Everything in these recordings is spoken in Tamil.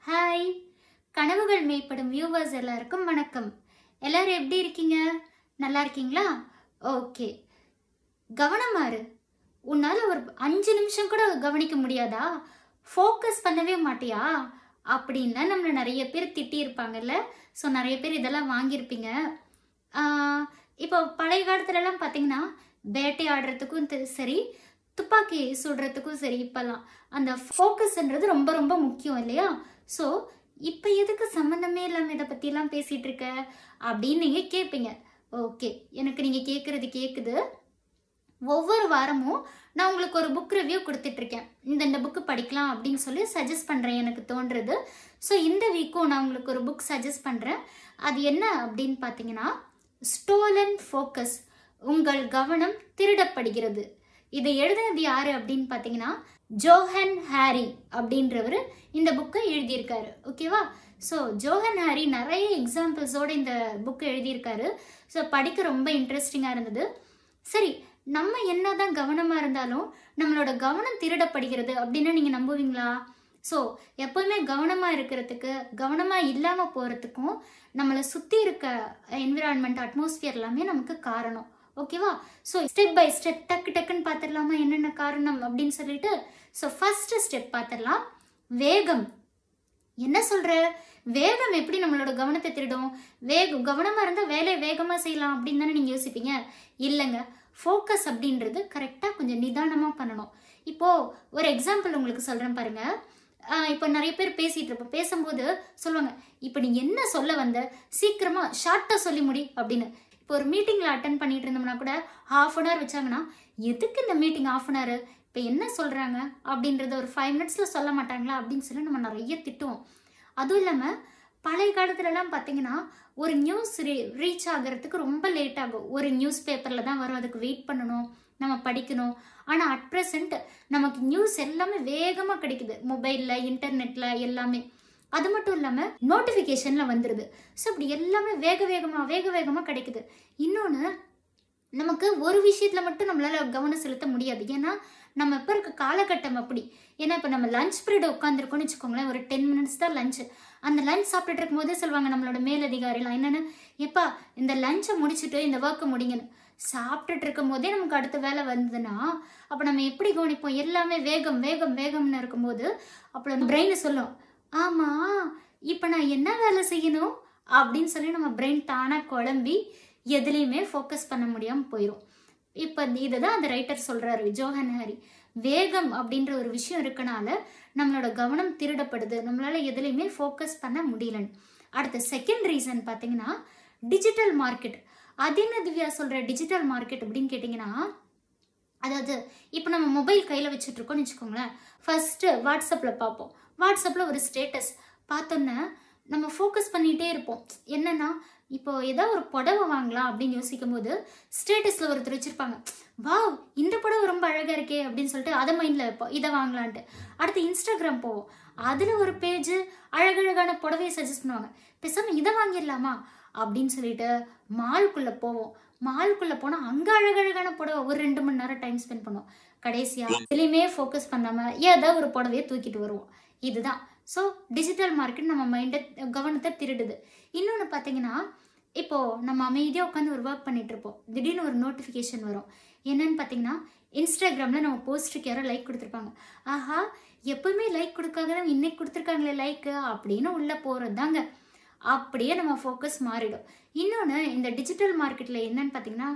ஹாய், கனவுகள் மேம்படும் வியூவர்ஸ் எல்லாருக்கும் வணக்கம். எல்லாரும் எப்படி இருக்கீங்க? நல்லா இருக்கீங்களா? ஓகே, கவனமாரு. உன்னால ஒரு 5 நிமிஷம் கூட கவனிக்க முடியாதா? ஃபோக்கஸ் பண்ணவே மாட்டியா அப்படின்னா நம்மள நிறைய பேர் திட்டி இருப்பாங்கல்ல. ஸோ நிறைய பேர் இதெல்லாம் வாங்கியிருப்பீங்க. இப்போ பழைய காலத்துலலாம் பார்த்தீங்கன்னா வேட்டையாடுறதுக்கும் சரி, துப்பாக்கி சுடுறதுக்கும் சரி, இப்போல்லாம் அந்த ஃபோக்கஸ்ன்றது ரொம்ப ரொம்ப முக்கியம் இல்லையா? ஸோ இப்போ எதுக்கு சம்மந்தமே இல்லாமல் இதை பற்றிலாம் பேசிகிட்டு இருக்க அப்படின்னு நீங்கள் கேட்பீங்க. ஓகே, எனக்கு நீங்கள் கேட்குறது கேட்குது. ஒவ்வொரு வாரமும் நான் உங்களுக்கு ஒரு புக் ரிவ்யூ கொடுத்துட்ருக்கேன். இந்த புக்கு படிக்கலாம் அப்படின்னு சொல்லி சஜஸ்ட் பண்ணுறேன், எனக்கு தோன்றுறது. ஸோ இந்த வீக்கும் நான் உங்களுக்கு ஒரு புக் சஜஸ்ட் பண்ணுறேன். அது என்ன அப்படின்னு பார்த்தீங்கன்னா, ஸ்டோலன் ஃபோக்கஸ், உங்கள் கவனம் திருடப்படுகிறது. இதை எழுதினது யாரு அப்படின்னு பார்த்தீங்கன்னா ஜோஹன் ஹாரி அப்படின்றவர் இந்த புக்கை எழுதியிருக்காரு. ஓகேவா? ஸோ ஜோஹன் ஹாரி நிறைய எக்ஸாம்பிள்ஸோடு இந்த புக்கை எழுதியிருக்காரு. ஸோ படிக்க ரொம்ப இன்ட்ரெஸ்டிங்காக இருந்தது. சரி, நம்ம என்னதான் கவனமாக இருந்தாலும் நம்மளோட கவனம் திருடப்படுகிறது அப்படின்னா நீங்கள் நம்புவீங்களா? ஸோ எப்போவுமே கவனமாக இருக்கிறதுக்கு, கவனமாக இல்லாமல் போகிறதுக்கும் நம்மளை சுற்றி இருக்க என்விரான்மெண்ட், அட்மாஸ்பியர் எல்லாமே நமக்கு காரணம். ஓகேவா? ஸோ ஸ்டெப் பை ஸ்டெப் டக்குன்னு பார்த்துடலாமா என்னென்ன காரணம் அப்படின்னு சொல்லிட்டு. ஸோ ஃபர்ஸ்ட் ஸ்டெப் பார்த்துடலாம். வேகம். என்ன சொல்ற? வேகம் எப்படி நம்மளோட கவனத்தை திருடும்? கவனமாக இருந்தால் வேலையை வேகமாக செய்யலாம் அப்படின்னு தானே நீங்கள் யோசிப்பீங்க. இல்லைங்க, ஃபோக்கஸ் அப்படின்றது கரெக்டாக கொஞ்சம் நிதானமாக பண்ணணும். இப்போது ஒரு எக்ஸாம்பிள் உங்களுக்கு சொல்கிறேன் பாருங்க. இப்போ நிறைய பேர் பேசிகிட்டு இருப்போம். பேசும்போது சொல்லுவாங்க, இப்போ நீ என்ன சொல்ல வந்த, சீக்கிரமாக ஷார்ட்டாக சொல்லி முடி அப்படின்னு. இப்போ ஒரு மீட்டிங்கில் அட்டன் பண்ணிட்டு இருந்தோம்னா கூட ½ அன் ஹவர் வச்சாங்கன்னா, எதுக்கு இந்த மீட்டிங் ½ அன் ஹவர், இப்போ என்ன சொல்கிறாங்க அப்படின்றத ஒரு 5 மினிட்ஸில் சொல்ல மாட்டாங்களா அப்படின்னு சொல்லி நம்ம நிறைய திட்டுவோம். அதுவும் இல்லாமல் பழைய காலத்துலலாம் பார்த்தீங்கன்னா ஒரு நியூஸ் ரீச் ஆகிறதுக்கு ரொம்ப லேட் ஆகும். ஒரு நியூஸ் பேப்பரில் தான் வரும், அதுக்கு வெயிட் பண்ணணும், நம்ம படிக்கணும். ஆனால் அட் ப்ரெசண்ட் நமக்கு நியூஸ் எல்லாமே வேகமாக கிடைக்குது, மொபைலில், இன்டர்நெட்டில் எல்லாமே. அது மட்டும் இல்லாமல் நோட்டிஃபிகேஷனில் வந்துடுது. ஸோ இப்படி எல்லாமே வேக வேகமாக கிடைக்குது. இன்னொன்று, நமக்கு ஒரு விஷயத்தில் மட்டும் நம்மளால் கவனம் செலுத்த முடியாது. ஏன்னா நம்ம இப்போ இருக்க காலகட்டம் அப்படி. ஏன்னா இப்போ நம்ம லஞ்ச் பீரியட் உட்காந்துருக்கோன்னு வச்சுக்கோங்களேன், ஒரு 10 மினிட்ஸ் தான் லஞ்சு. அந்த லஞ்ச் சாப்பிட்டுட்டு இருக்கும்போதே சொல்லுவாங்க நம்மளோட மேலதிகாரிலாம் என்னென்னு, எப்பா இந்த லஞ்சை முடிச்சுட்டு இந்த ஒர்க்கை முடிங்கன்னு. சாப்பிட்டுட்டு இருக்கும் போதே நமக்கு அடுத்த வேலை வந்ததுன்னா அப்போ நம்ம எப்படி கவனிப்போம்? எல்லாமே வேகம்னு இருக்கும்போது அப்புறம் பிரெயின் சொல்லும், ஆமாம் இப்போ நான் என்ன வேலை செய்யணும் அப்படின்னு சொல்லி நம்ம பிரெயின் தானாக குழம்பி எதுலேயுமே ஃபோக்கஸ் பண்ண முடியாமல் போயிடும். இப்போ இதை தான் அந்த ரைட்டர் சொல்கிறாரு, ஜோஹன் ஹாரி. வேகம் அப்படின்ற ஒரு விஷயம் இருக்கனால நம்மளோட கவனம் திருடப்படுது, நம்மளால் எதுலேயுமே ஃபோக்கஸ் பண்ண முடியலன்னு. அடுத்த செகண்ட் ரீசன் பார்த்தீங்கன்னா டிஜிட்டல் மார்க்கெட். அது என்ன திவ்யா சொல்கிற டிஜிட்டல் மார்க்கெட் அப்படின்னு கேட்டிங்கன்னா, அதாவது இப்போ நம்ம மொபைல் கையில் வச்சுட்ருக்கோன்னு வச்சுக்கோங்களேன். ஃபஸ்ட்டு வாட்ஸ்அப்பில் பார்ப்போம். வாட்ஸ்அப்பில் ஒரு ஸ்டேட்டஸ் பார்த்தோன்னே நம்ம ஃபோக்கஸ் பண்ணிகிட்டே இருப்போம். என்னென்னா, இப்போது ஏதோ ஒரு புடவை வாங்கலாம் அப்படின்னு யோசிக்கும் போது ஸ்டேட்டஸில் ஒருத்தர் வச்சுருப்பாங்க, வாவ் இந்த புடவை ரொம்ப அழகாக இருக்கே அப்படின்னு சொல்லிட்டு அதை மைண்டில் வைப்போம், இதை வாங்கலான்ட்டு. அடுத்து இன்ஸ்டாகிராம் போவோம், அதில் ஒரு பேஜ் அழகழகான புடவையை சஜஸ்ட் பண்ணுவாங்க, பேசாமல் இதை வாங்கிடலாமா அப்படின்னு சொல்லிட்டு மால்குள்ளே போவோம். மால்குள்ளே போனால் அங்கே அழகழகான புடவை ஒரு 2 மணி நேரம் டைம் ஸ்பெண்ட் பண்ணுவோம். கடைசியாக எதுலேயுமே ஃபோக்கஸ் பண்ணாமல் ஏதோ ஒரு புடவையை தூக்கிட்டு வருவோம். இதுதான். ஸோ டிஜிட்டல் மார்க்கெட் நம்ம மைண்டை, கவனத்தை திருடுது. இன்னொன்று பார்த்தீங்கன்னா, இப்போது நம்ம அமைதியாக உட்காந்து ஒரு ஒர்க் பண்ணிகிட்ருப்போம், திடீர்னு ஒரு நோட்டிஃபிகேஷன் வரும். என்னன்னு பார்த்தீங்கன்னா, இன்ஸ்டாகிராமில் நம்ம போஸ்ட்டுக்கு யாரோ லைக் கொடுத்துருப்பாங்க. ஆஹா, எப்போவுமே லைக் கொடுக்காத இன்னைக்கு கொடுத்துருக்காங்களே லைக்கு அப்படின்னு உள்ளே போகிறது தாங்க. அப்படியே நம்ம ஃபோக்கஸ் மாறிடும். இன்னொன்று, இந்த டிஜிட்டல் மார்க்கெட்டில் என்னன்னு பார்த்தீங்கன்னா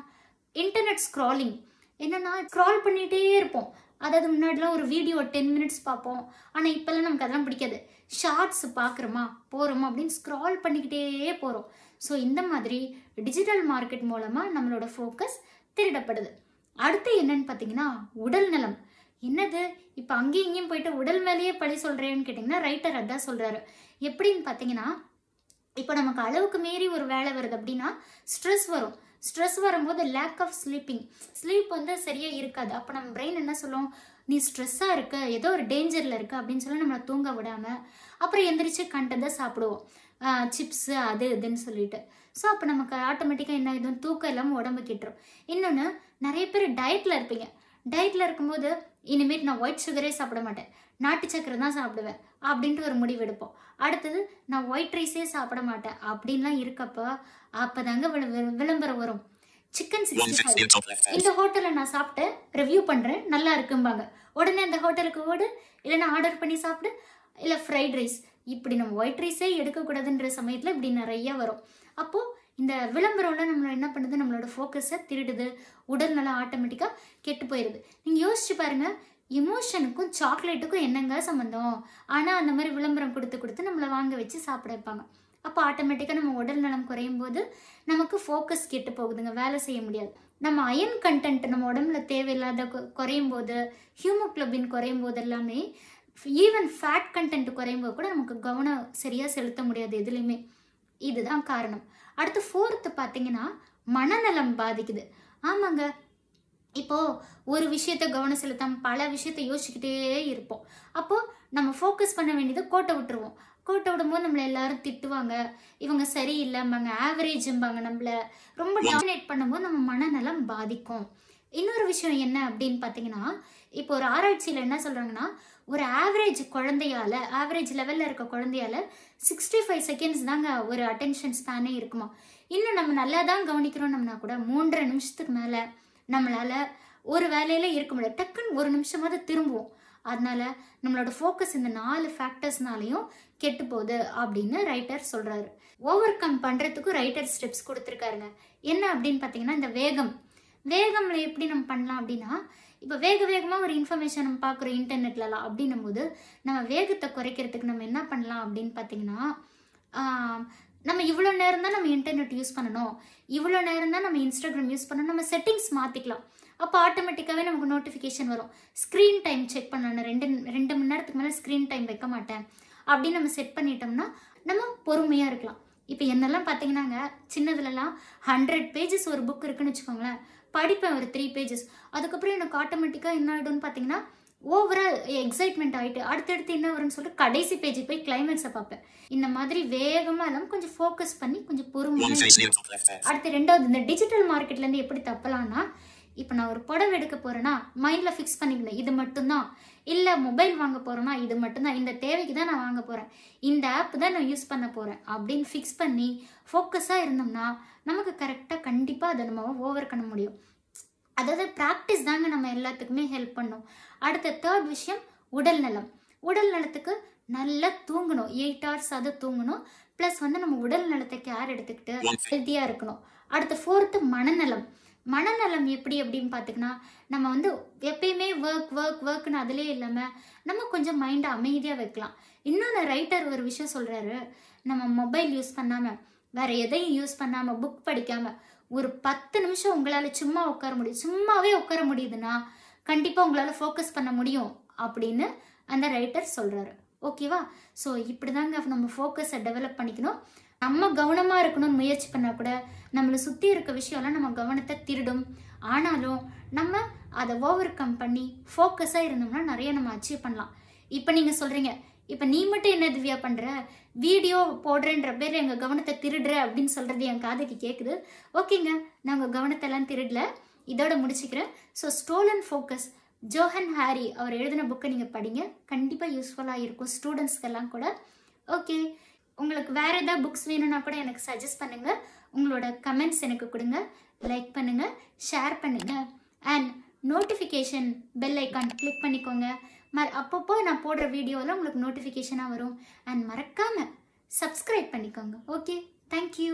இன்டர்நெட் ஸ்க்ராலிங். என்னென்னா ஸ்க்ரால் பண்ணிகிட்டே இருப்போம். அதாவது முன்னாடிலாம் ஒரு வீடியோ 10 மினிட்ஸ் பார்ப்போம், ஆனால் இப்போல்லாம் நமக்கு அதெல்லாம் பிடிக்காது. ஷார்ட்ஸ் பார்க்குறோமா போகிறோமா அப்படின்னு ஸ்க்ரால் பண்ணிக்கிட்டே போகிறோம். ஸோ இந்த மாதிரி டிஜிட்டல் மார்க்கெட் மூலமாக நம்மளோட ஃபோக்கஸ் திருடப்படுது. அடுத்து என்னன்னு பார்த்தீங்கன்னா உடல் நலம். என்னது இப்போ அங்கேயும் இங்கேயும் போயிட்டு உடல் மேலேயே பழி சொல்கிறேன்னு கேட்டிங்கன்னா, ரைட்டர் அதான் சொல்கிறாரு. எப்படின்னு பார்த்தீங்கன்னா, இப்போ நமக்கு அளவுக்கு மீறி ஒரு வேலை வருது அப்படின்னா ஸ்ட்ரெஸ் வரும். ஸ்ட்ரெஸ் வரும்போது லேக் ஆஃப் ஸ்லீப் வந்து சரியாக இருக்காது. அப்போ நம்ம பிரெயின் என்ன சொல்லும், நீ ஸ்ட்ரெஸ்ஸாக இருக்க, ஏதோ ஒரு டேஞ்சரில் இருக்க அப்படின்னு சொல்லி நம்மளை தூங்க விடாமல் அப்புறம் எந்திரிச்சு கண்டதை சாப்பிடுவோம், சிப்ஸு அது இதுன்னு சொல்லிட்டு. ஸோ அப்போ நமக்கு ஆட்டோமேட்டிக்காக என்ன ஆகிடும், தூக்கம் இல்லாமல் உடம்பு கிட்டுரும். இன்னொன்று, நிறைய பேர் டயட்டில் இருப்பீங்க. டயட்டில் இருக்கும்போது இனிமேல் நான் ஒயிட் சுகரே சாப்பிட மாட்டேன், நாட்டு சக்கரை தான் சாப்பிடுவேன் அப்படின்ட்டு ஒரு முடிவு எடுப்போம். அடுத்தது நான் ஒயிட் ரைஸே சாப்பிட மாட்டேன் அப்படின்லாம் இருக்கப்போ அப்போதாங்க விளம்பரம் வரும். சிக்கன் 65 இந்த ஹோட்டலில் நான் சாப்பிட்டு ரிவ்யூ பண்ணுறேன், நல்லா இருக்கும்பாங்க. உடனே அந்த ஹோட்டலுக்கு ஓடு, இல்லைன்னா ஆர்டர் பண்ணி சாப்பிடு, இல்லை ஃப்ரைட் ரைஸ். இப்படி நம்ம ஒயிட் ரைஸே எடுக்கக்கூடாதுன்ற சமயத்தில் இப்படி நிறையா வரும். அப்போது இந்த விளம்பரம்லாம் நம்மளை என்ன பண்ணுது, நம்மளோட ஃபோக்கஸை திருடுது, உடல்நலம் ஆட்டோமேட்டிக்காக கெட்டு போயிடுது. நீங்கள் யோசிச்சு பாருங்கள், எமோஷனுக்கும் சாக்லேட்டுக்கும் என்னங்க சம்மந்தம்? ஆனால் அந்த மாதிரி விளம்பரம் கொடுத்து நம்மளை வாங்க வச்சு சாப்பிட வைப்பாங்க. அப்போ ஆட்டோமேட்டிக்காக நம்ம உடல் நலம் குறையும் போது நமக்கு ஃபோக்கஸ் கெட்டு போகுதுங்க, வேலை செய்ய முடியாது. நம்ம அயன் கண்டென்ட் நம்ம உடம்புல தேவையில்லாத குறையும் போது, ஹியூமோக்ளோபின் குறையும் போது எல்லாமே, ஈவன் ஃபேட் கண்டென்ட் குறையும் போது கூட நமக்கு கவனம் சரியாக செலுத்த முடியாது எதுலேயுமே. இதுதான் காரணம். அடுத்து 4th பார்த்தீங்கன்னா மனநலம் பாதிக்குது. ஆமாங்க, இப்போது ஒரு விஷயத்த கவனம் செலுத்தாமல் பல விஷயத்த யோசிச்சுக்கிட்டே இருப்போம். அப்போது நம்ம ஃபோக்கஸ் பண்ண வேண்டியதை கோட்டை விட்டுருவோம். கோட்டை விடும்போது நம்மளை எல்லாரும் திட்டுவாங்க, இவங்க சரியில்லைம்பாங்க, ஆவரேஜும்பாங்க. நம்மளை ரொம்ப டாமினேட் பண்ணும்போது நம்ம மனநலம் பாதிக்கும். இன்னொரு விஷயம் என்ன அப்படின்னு பார்த்தீங்கன்னா, இப்போ ஒரு ஆராய்ச்சியில் என்ன சொல்கிறாங்கன்னா, ஒரு ஆவரேஜ் குழந்தையால், ஆவரேஜ் லெவலில் இருக்க குழந்தையால் 65 செகண்ட்ஸ் தாங்க ஒரு அட்டென்ஷன் ஸ்பேனே இருக்குமா. இன்னும் நம்ம நல்லா தான் கவனிக்கிறோம்னா கூட 3.5 நிமிஷத்துக்கு மேலே நம்மளால் ஒரு வேலையில் இருக்க முடியாது. டக்குன்னு 1 நிமிஷமாவது திரும்புவோம். அதனால நம்மளோட ஃபோக்கஸ் இந்த 4 ஃபேக்டர்ஸ்னாலையும் கெட்டு போகுது அப்படின்னு ரைட்டர் சொல்கிறாரு. ஓவர் கம் பண்ணுறதுக்கும் ரைட்டர் ஸ்டெப்ஸ் கொடுத்துருக்காருங்க. என்ன அப்படின்னு பார்த்தீங்கன்னா, இந்த வேகமில் எப்படி நம்ம பண்ணலாம் அப்படின்னா, இப்போ வேகமாக ஒரு இன்ஃபர்மேஷன் நம்ம பார்க்குறோம் இன்டர்நெட்லலாம். அப்படின்னும் போது நம்ம வேகத்தை குறைக்கிறதுக்கு நம்ம என்ன பண்ணலாம் அப்படின்னு பார்த்தீங்கன்னா, நம்ம இவ்வளோ நேரம் தான் நம்ம இன்டர்நெட் யூஸ் பண்ணணும், இவ்வளோ நேரம் தான் நம்ம இன்ஸ்டாகிராம் யூஸ் பண்ணணும், நம்ம செட்டிங்ஸ் மாற்றிக்கலாம். அப்போ ஆட்டோமேட்டிக்காகவே நமக்கு நோட்டிஃபிகேஷன் வரும். ஸ்க்ரீன் டைம் செக் பண்ணணும், 2 மணி நேரத்துக்கு மேலே ஸ்க்ரீன் டைம் வைக்க மாட்டேன் அப்படின்னு நம்ம செட் பண்ணிட்டோம்னா நம்ம பொறுமையாக இருக்கலாம். இப்போ என்னெல்லாம் பார்த்தீங்கன்னாங்க, சின்னதுலலாம் 100 பேஜஸ் ஒரு புக் இருக்குன்னு வச்சுக்கோங்களேன், படிப்பேன் ஒரு 3 பேஜஸ். அதுக்கப்புறம் எனக்கு ஆட்டோமேட்டிக்காக என்ன ஆகிடும்னு பார்த்தீங்கன்னா, ஓவரால் எக்ஸைட்மெண்ட் ஆகிட்டு அடுத்தடுத்து என்ன வரும்னு சொல்லிட்டு கடைசி பேஜுக்கு போய் கிளைமேக்ஸை பார்ப்பேன். இந்த மாதிரி வேகமாக இல்லாமல் கொஞ்சம் ஃபோக்கஸ் பண்ணி கொஞ்சம் பொறுமையாக. அடுத்து 2வது, இந்த டிஜிட்டல் மார்க்கெட்லேருந்து எப்படி தப்பலான்னா, இப்போ நான் ஒரு புடவை எடுக்க போகிறேன்னா மைண்டில் ஃபிக்ஸ் பண்ணிக்கணும், இது மட்டும்தான். இல்லை மொபைல் வாங்க போகிறேன்னா இது மட்டும்தான், இந்த தேவைக்கு தான் நான் வாங்க போகிறேன், இந்த ஆப் தான் நான் யூஸ் பண்ண போகிறேன் அப்படின்னு ஃபிக்ஸ் பண்ணி ஃபோக்கஸாக இருந்தோம்னா நமக்கு கரெக்டாக கண்டிப்பாக அதை நம்ம ஓவர் பண்ண முடியும். அதாவது ப்ராக்டிஸ் தாங்க நம்ம எல்லாத்துக்குமே ஹெல்ப் பண்ணும். அடுத்த 3rd விஷயம் உடல் நலம். உடல் நலத்துக்கு நல்லா தூங்கணும், 8 hours அது தூங்கணும். ப்ளஸ் நம்ம உடல் நலத்தை கேர் எடுத்துக்கிட்டு ஹெல்த்தியாக இருக்கணும். அடுத்த 4th மனநலம் எப்படி அப்படின்னு பார்த்திங்கன்னா, நம்ம எப்பயுமே ஒர்க்னு அதிலே இல்லாமல் நம்ம கொஞ்சம் மைண்டை அமைதியாக வைக்கலாம். இன்னொன்று ரைட்டர் ஒரு விஷயம் சொல்கிறாரு, நம்ம மொபைல் யூஸ் பண்ணாமல், வேறு எதையும் யூஸ் பண்ணாமல், புக் படிக்காமல் ஒரு 10 நிமிஷம் உங்களால் சும்மா உட்கார முடியும். சும்மாவே உட்கார முடியுதுன்னா கண்டிப்பாக உங்களால் ஃபோக்கஸ் பண்ண முடியும் அப்படின்னு அந்த ரைட்டர் சொல்கிறாரு. ஓகேவா? ஸோ இப்படி தாங்க நம்ம ஃபோக்கஸை டெவலப் பண்ணிக்கணும். நம்ம கவனமாக இருக்கணும்னு முயற்சி பண்ணால் கூட நம்மளை சுற்றி இருக்க விஷயம்லாம் நம்ம கவனத்தை திருடும். ஆனாலும் நம்ம அதை ஓவர் கம் பண்ணி ஃபோக்கஸாக இருந்தோம்னா நிறைய நம்ம அச்சீவ் பண்ணலாம். இப்போ நீங்கள் சொல்கிறீங்க, இப்போ நீ மட்டும் என்ன திவ்யா பண்ணுற, வீடியோ போடுறேன்ற பேர் எங்கள் கவனத்தை திருடுற அப்படின்னு சொல்கிறது என் காதுக்கு கேட்குது. ஓகேங்க, நான் உங்கள் கவனத்தெல்லாம் திருடல, இதோட முடிச்சுக்கிறேன். So stolen focus, Johann Hari அவர் எழுதின புக்கை நீங்கள் படிங்க, கண்டிப்பாக யூஸ்ஃபுல்லாக இருக்கும் ஸ்டூடெண்ட்ஸ்க்கெல்லாம் கூட. ஓகே, உங்களுக்கு வேறு ஏதாவது புக்ஸ் வேணும்னா கூட எனக்கு சஜஸ்ட் பண்ணுங்கள். உங்களோட கமெண்ட்ஸ் எனக்கு கொடுங்க, லைக் பண்ணுங்கள், ஷேர் பண்ணுங்கள், and notification bell icon click பண்ணிக்கோங்க. அப்பப்போ நான் போடுற வீடியோவில் உங்களுக்கு நோட்டிஃபிகேஷனாக வரும். அண்ட் மறக்காமல் சப்ஸ்கிரைப் பண்ணிக்கோங்க. Okay, thank you.